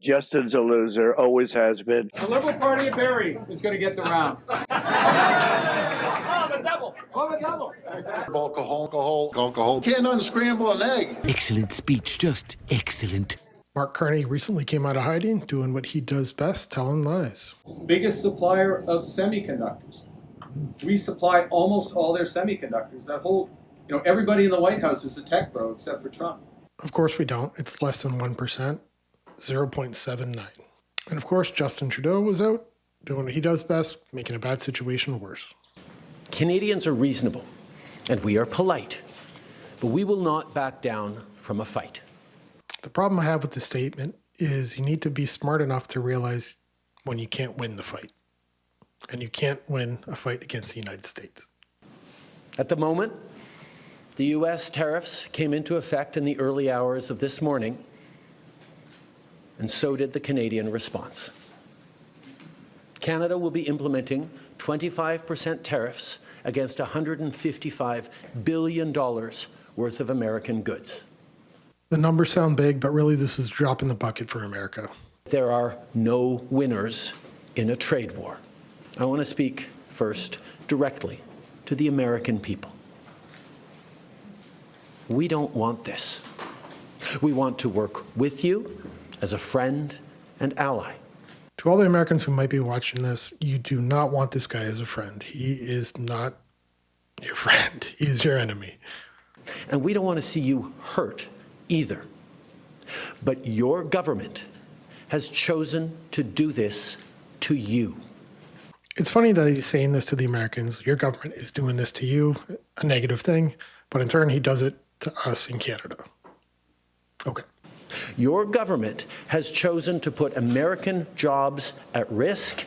Justin's a loser, always has been. The Liberal Party of Barrie is going to get the round. Oh, the double. Alcohol. Can't unscramble an egg. Excellent speech, just excellent. Mark Carney recently came out of hiding, doing what he does best, telling lies. Biggest supplier of semiconductors. We supply almost all their semiconductors. That whole, everybody in the White House is a tech bro except for Trump. Of course we don't. It's less than 1%, 0.79. And of course, Justin Trudeau was out, doing what he does best, making a bad situation worse. Canadians are reasonable, and we are polite, but we will not back down from a fight. The problem I have with this statement is you need to be smart enough to realize when you can't win the fight. And you can't win a fight against the United States. At the moment, the U.S. tariffs came into effect in the early hours of this morning, and so did the Canadian response. Canada will be implementing 25% tariffs against $155 billion worth of American goods. The numbers sound big, but really this is a drop in the bucket for America. There are no winners in a trade war. I want to speak first directly to the American people. We don't want this. We want to work with you as a friend and ally. To all the Americans who might be watching this, you do not want this guy as a friend. He is not your friend. He is your enemy. And we don't want to see you hurt either. But your government has chosen to do this to you. It's funny that he's saying this to the Americans. Your government is doing this to you, a negative thing, but in turn he does it to us in Canada. Okay. Your government has chosen to put American jobs at risk.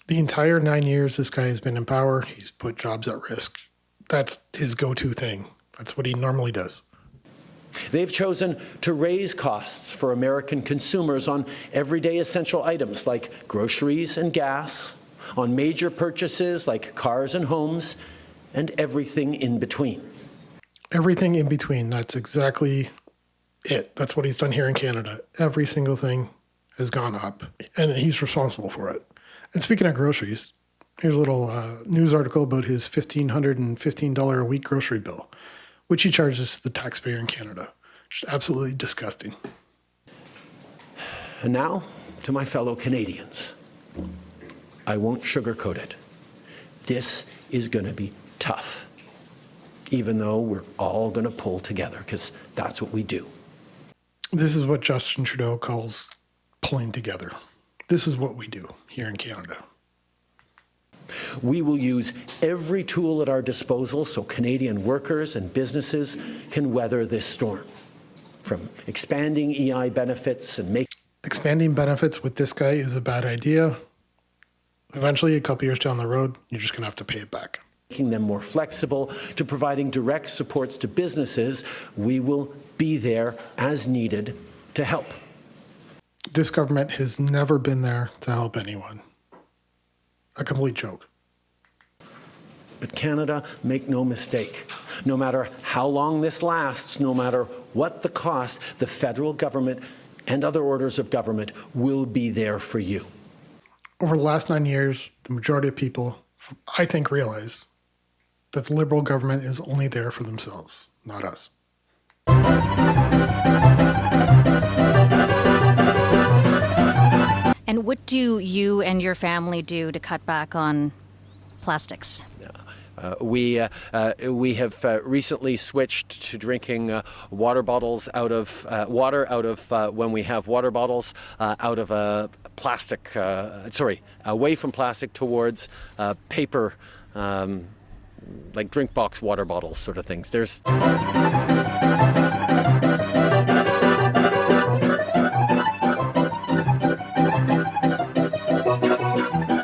The entire 9 years this guy has been in power, he's put jobs at risk. That's his go-to thing. That's what he normally does. They've chosen to raise costs for American consumers on everyday essential items like groceries and gas, on major purchases like cars and homes, and everything in between. Everything in between, that's exactly it. That's what he's done here in Canada. Every single thing has gone up, and he's responsible for it. And speaking of groceries, here's a little news article about his $1,515 a week grocery bill, which he charges to the taxpayer in Canada. Just absolutely disgusting. And now, to my fellow Canadians, I won't sugarcoat it. This is going to be tough, even though we're all going to pull together, because that's what we do. This is what Justin Trudeau calls pulling together. This is what we do here in Canada. We will use every tool at our disposal so Canadian workers and businesses can weather this storm. From expanding EI benefits and Expanding benefits with this guy is a bad idea. Eventually, a couple years down the road, you're just going to have to pay it back. Making them more flexible, to providing direct supports to businesses, we will be there as needed to help. This government has never been there to help anyone. A complete joke. But Canada, make no mistake, no matter how long this lasts, no matter what the cost, the federal government and other orders of government will be there for you. Over the last 9 years, the majority of people, I think, realize that the Liberal government is only there for themselves, not us. And what do you and your family do to cut back on plastics? We have recently switched to drinking water bottles out of when we have water bottles out of plastic. Away from plastic towards paper, like drink box water bottles, sort of things. There's